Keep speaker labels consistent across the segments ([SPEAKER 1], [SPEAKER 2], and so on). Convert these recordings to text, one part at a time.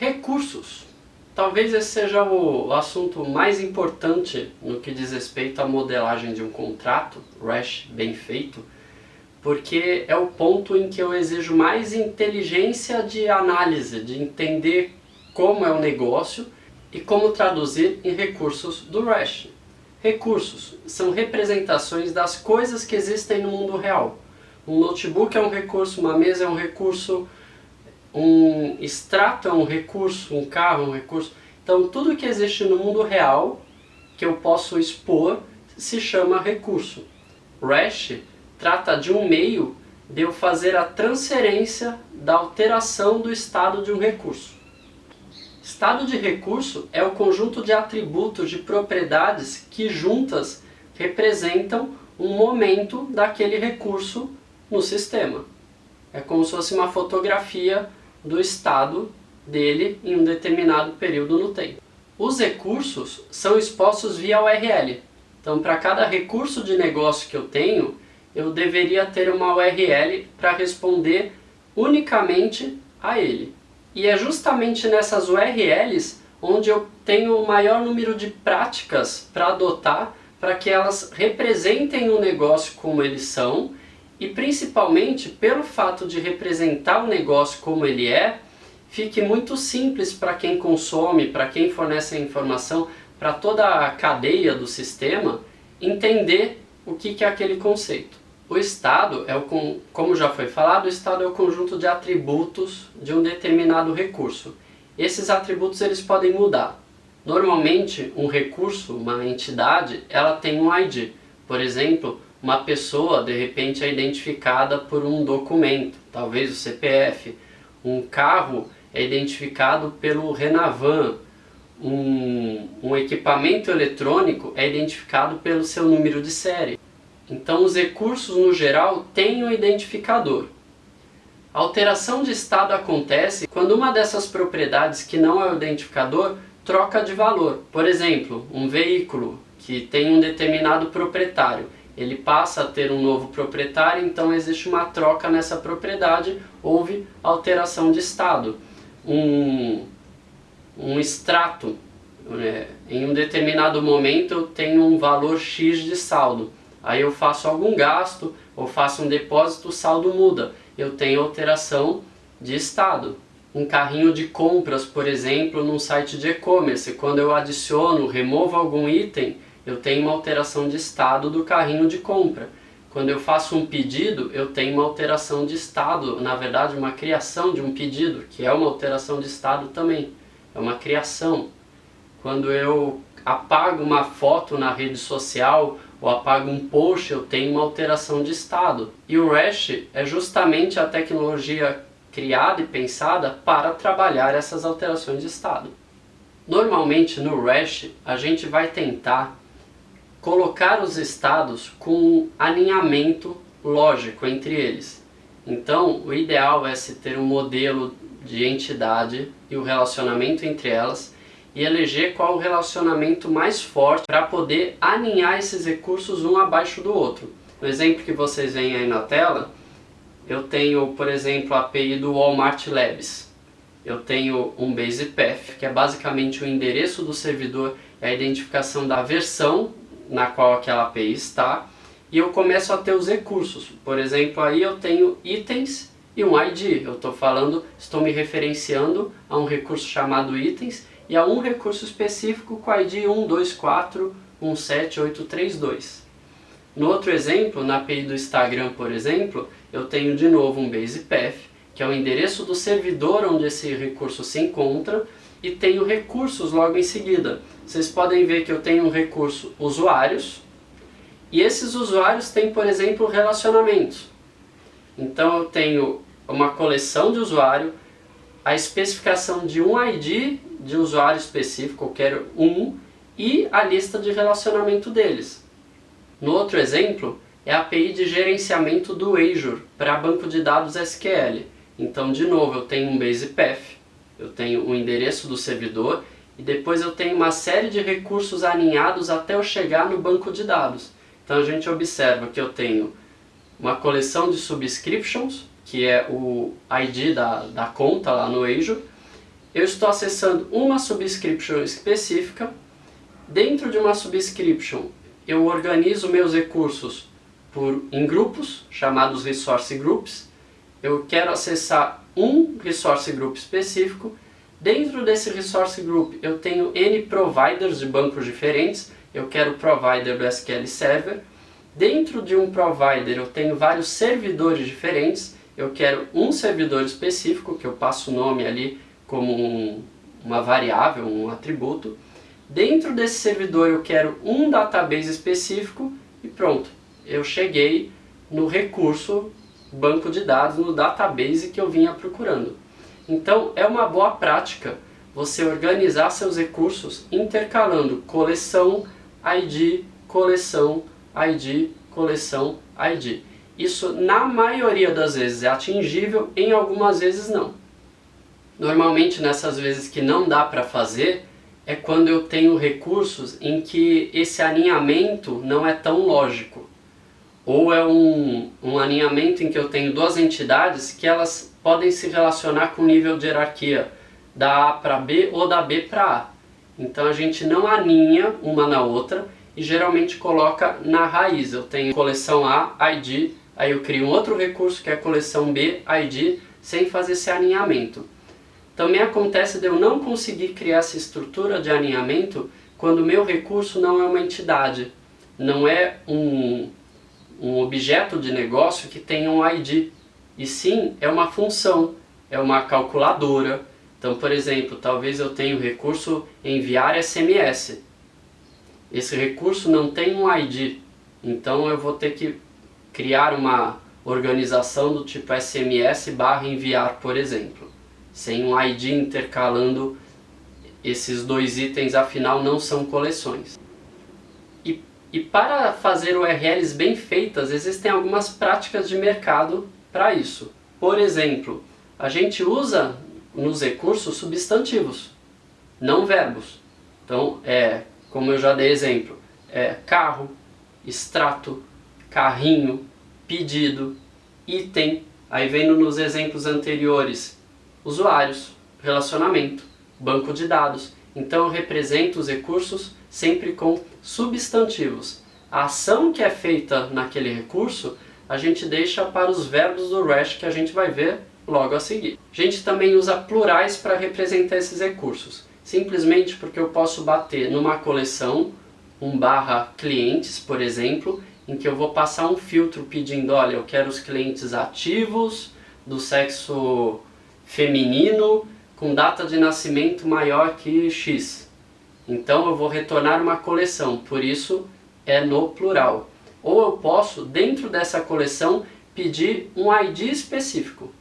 [SPEAKER 1] Recursos. Talvez esse seja o assunto mais importante no que diz respeito à modelagem de um contrato, REST bem feito, porque é o ponto em que eu exijo mais inteligência de análise, de entender como é o negócio e como traduzir em recursos do REST. Recursos são representações das coisas que existem no mundo real. Um notebook é um recurso, uma mesa é um recurso, um extrato é um recurso, um carro é um recurso. Então tudo que existe no mundo real que eu posso expor se chama recurso. REST trata de um meio de eu fazer a transferência da alteração do estado de um recurso. Estado de recurso é o conjunto de atributos, de propriedades que juntas representam um momento daquele recurso no sistema. É como se fosse uma fotografia do estado dele em um determinado período no tempo. Os recursos são expostos via URL. Então, para cada recurso de negócio que eu tenho, eu deveria ter uma URL para responder unicamente a ele. E é justamente nessas URLs onde eu tenho o maior número de práticas para adotar para que elas representem o negócio como eles são e principalmente pelo fato de representar o negócio como ele é, fique muito simples para quem consome, para quem fornece a informação, para toda a cadeia do sistema entender o que é aquele conceito. O estado, como já foi falado, o estado é o conjunto de atributos de um determinado recurso. Esses atributos eles podem mudar. Normalmente, um recurso, uma entidade, ela tem um ID. Por exemplo, uma pessoa, de repente, é identificada por um documento, talvez o CPF. Um carro é identificado pelo Renavan. Um equipamento eletrônico é identificado pelo seu número de série. Então, os recursos, no geral, têm um identificador. A alteração de estado acontece quando uma dessas propriedades que não é o identificador troca de valor. Por exemplo, um veículo que tem um determinado proprietário, ele passa a ter um novo proprietário, então existe uma troca nessa propriedade, houve alteração de estado. Um extrato, em um determinado momento eu tenho um valor X de saldo. Aí eu faço algum gasto, ou faço um depósito, o saldo muda. Eu tenho alteração de estado. Um carrinho de compras, por exemplo, num site de e-commerce, quando eu adiciono, removo algum item, eu tenho uma alteração de estado do carrinho de compra. Quando eu faço um pedido, eu tenho uma alteração de estado, na verdade uma criação de um pedido, que é uma alteração de estado também. É uma criação. Quando eu apago uma foto na rede social, ou apago um post, eu tenho uma alteração de estado. E o REST é justamente a tecnologia criada e pensada para trabalhar essas alterações de estado. Normalmente no REST a gente vai tentar colocar os estados com um alinhamento lógico entre eles. Então o ideal é se ter um modelo de entidade e o relacionamento entre elas, e eleger qual o relacionamento mais forte para poder alinhar esses recursos um abaixo do outro. No exemplo que vocês veem aí na tela, eu tenho, por exemplo, a API do Walmart Labs. Eu tenho um base path, que é basicamente o endereço do servidor e a identificação da versão na qual aquela API está, e eu começo a ter os recursos. Por exemplo, aí eu tenho itens e um ID. Eu estou me referenciando a um recurso chamado itens, e a um recurso específico com ID 12417832. No outro exemplo, na API do Instagram, por exemplo, eu tenho de novo um base path, que é o endereço do servidor onde esse recurso se encontra, e tenho recursos logo em seguida. Vocês podem ver que eu tenho um recurso usuários, e esses usuários têm, por exemplo, relacionamentos. Então eu tenho uma coleção de usuário, a especificação de um ID de usuário específico, eu quero um, e a lista de relacionamento deles. No outro exemplo, é a API de gerenciamento do Azure para banco de dados SQL. Então, de novo, eu tenho um base path, eu tenho o endereço do servidor, e depois eu tenho uma série de recursos alinhados até eu chegar no banco de dados. Então a gente observa que eu tenho uma coleção de subscriptions, que é o ID da conta lá no Azure, eu estou acessando uma subscription específica. Dentro de uma subscription, eu organizo meus recursos em grupos, chamados resource groups. Eu quero acessar um resource group específico. Dentro desse resource group, eu tenho N providers de bancos diferentes. Eu quero o provider do SQL Server. Dentro de um provider, eu tenho vários servidores diferentes. Eu quero um servidor específico, que eu passo o nome ali como uma variável, um atributo. Dentro desse servidor eu quero um database específico e pronto. Eu cheguei no recurso banco de dados, no database que eu vinha procurando. Então é uma boa prática você organizar seus recursos intercalando coleção, ID, coleção, ID, coleção, ID. Isso na maioria das vezes é atingível, em algumas vezes não. Normalmente nessas vezes que não dá para fazer, é quando eu tenho recursos em que esse alinhamento não é tão lógico. Ou é um alinhamento em que eu tenho duas entidades que elas podem se relacionar com o nível de hierarquia da A para B ou da B para A. Então a gente não alinha uma na outra e geralmente coloca na raiz. Eu tenho coleção A, ID, aí eu crio um outro recurso que é a coleção B, ID, sem fazer esse alinhamento. Também acontece de eu não conseguir criar essa estrutura de alinhamento quando o meu recurso não é uma entidade, não é um objeto de negócio que tenha um ID, e sim é uma função, é uma calculadora. Então, por exemplo, talvez eu tenha o recurso enviar SMS. Esse recurso não tem um ID, então eu vou ter que criar uma organização do tipo SMS/enviar, por exemplo, sem um ID intercalando esses dois itens, afinal não são coleções. E para fazer URLs bem feitas, existem algumas práticas de mercado para isso. Por exemplo, a gente usa nos recursos substantivos, não verbos. Então, como eu já dei exemplo, carro, extrato, carrinho, pedido, item. Aí vendo nos exemplos anteriores, usuários, relacionamento, banco de dados. Então eu represento os recursos sempre com substantivos. A ação que é feita naquele recurso, a gente deixa para os verbos do REST que a gente vai ver logo a seguir. A gente também usa plurais para representar esses recursos, simplesmente porque eu posso bater numa coleção, /clientes, por exemplo, em que eu vou passar um filtro pedindo, olha, eu quero os clientes ativos, do sexo feminino, com data de nascimento maior que X. Então eu vou retornar uma coleção, por isso é no plural. Ou eu posso, dentro dessa coleção, pedir um ID específico.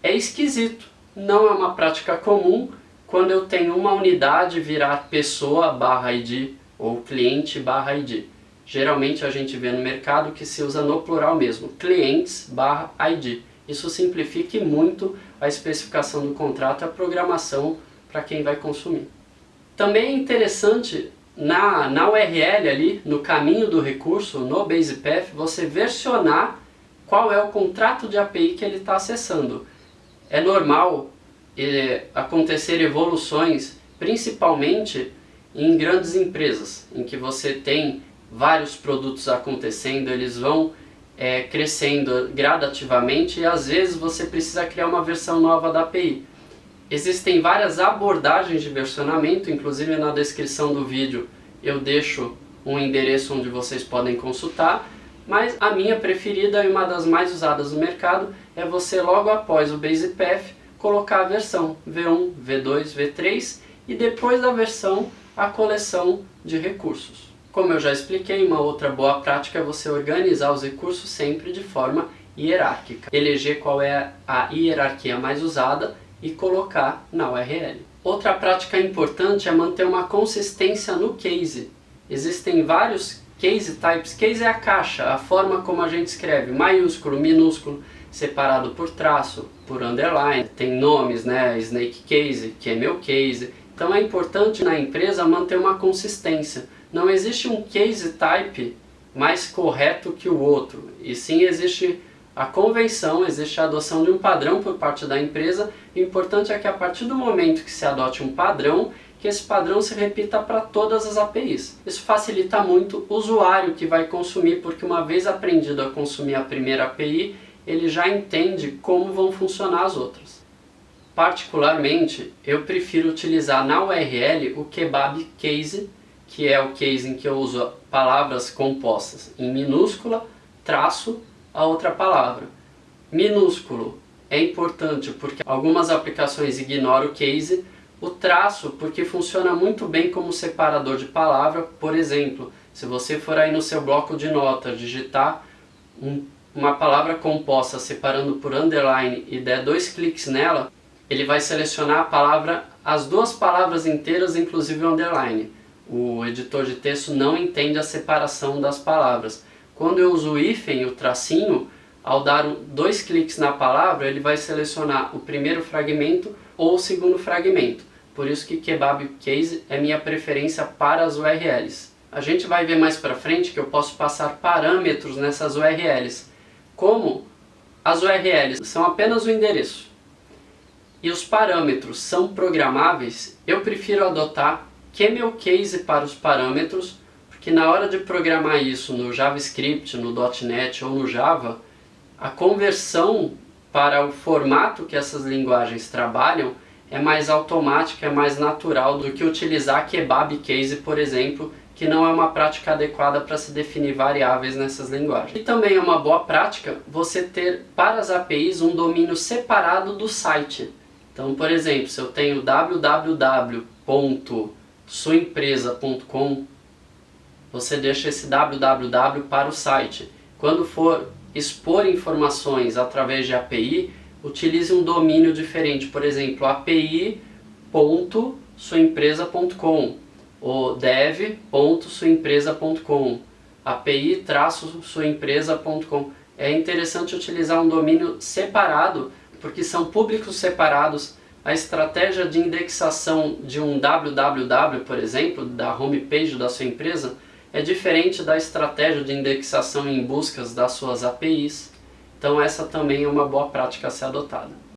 [SPEAKER 1] É esquisito, não é uma prática comum quando eu tenho uma unidade virar pessoa/ID ou cliente/ID. Geralmente a gente vê no mercado que se usa no plural mesmo, clientes/ID. Isso simplifica muito a especificação do contrato e a programação para quem vai consumir. Também é interessante na URL ali, no caminho do recurso, no BasePath, você versionar qual é o contrato de API que ele está acessando. É normal acontecer evoluções, principalmente em grandes empresas, em que você tem vários produtos acontecendo, eles vão crescendo gradativamente e às vezes você precisa criar uma versão nova da API. Existem várias abordagens de versionamento, inclusive na descrição do vídeo eu deixo um endereço onde vocês podem consultar, mas a minha preferida e uma das mais usadas no mercado é você logo após o BasePath colocar a versão V1, V2, V3 e depois da versão a coleção de recursos. Como eu já expliquei, uma outra boa prática é você organizar os recursos sempre de forma hierárquica. Eleger qual é a hierarquia mais usada e colocar na URL. Outra prática importante é manter uma consistência no case. Existem vários case types. Case é a caixa, a forma como a gente escreve, maiúsculo, minúsculo, separado por traço, por underline. Tem nomes, né? Snake case, camel case. Então é importante na empresa manter uma consistência. Não existe um case type mais correto que o outro, e sim existe A convenção, existe a adoção de um padrão por parte da empresa, e o importante é que a partir do momento que se adote um padrão, que esse padrão se repita para todas as APIs. Isso facilita muito o usuário que vai consumir, porque uma vez aprendido a consumir a primeira API, ele já entende como vão funcionar as outras. Particularmente, eu prefiro utilizar na URL o Kebab Case, que é o case em que eu uso palavras compostas em minúscula, traço, a outra palavra. Minúsculo é importante porque algumas aplicações ignoram o case, o traço porque funciona muito bem como separador de palavra. Por exemplo, se você for aí no seu bloco de notas digitar uma palavra composta separando por underline e der 2 cliques nela, ele vai selecionar a palavra, as duas palavras inteiras, inclusive o underline. O editor de texto não entende a separação das palavras. Quando eu uso o hífen, o tracinho, ao dar 2 cliques na palavra, ele vai selecionar o primeiro fragmento ou o segundo fragmento. Por isso que Kebab Case é minha preferência para as URLs. A gente vai ver mais para frente que eu posso passar parâmetros nessas URLs. Como as URLs são apenas o endereço e os parâmetros são programáveis, eu prefiro adotar Camel Case para os parâmetros, porque na hora de programar isso no JavaScript, no .NET ou no Java, a conversão para o formato que essas linguagens trabalham é mais automática, é mais natural do que utilizar Kebab Case, por exemplo, que não é uma prática adequada para se definir variáveis nessas linguagens. E também é uma boa prática você ter para as APIs um domínio separado do site. Então, por exemplo, se eu tenho www.suaempresa.com, você deixa esse www para o site. Quando for expor informações através de API, utilize um domínio diferente, por exemplo, api.suaempresa.com ou dev.suaempresa.com, api-suaempresa.com. É interessante utilizar um domínio separado, porque são públicos separados. A estratégia de indexação de um www, por exemplo, da homepage da sua empresa, é diferente da estratégia de indexação em buscas das suas APIs. Então essa também é uma boa prática a ser adotada.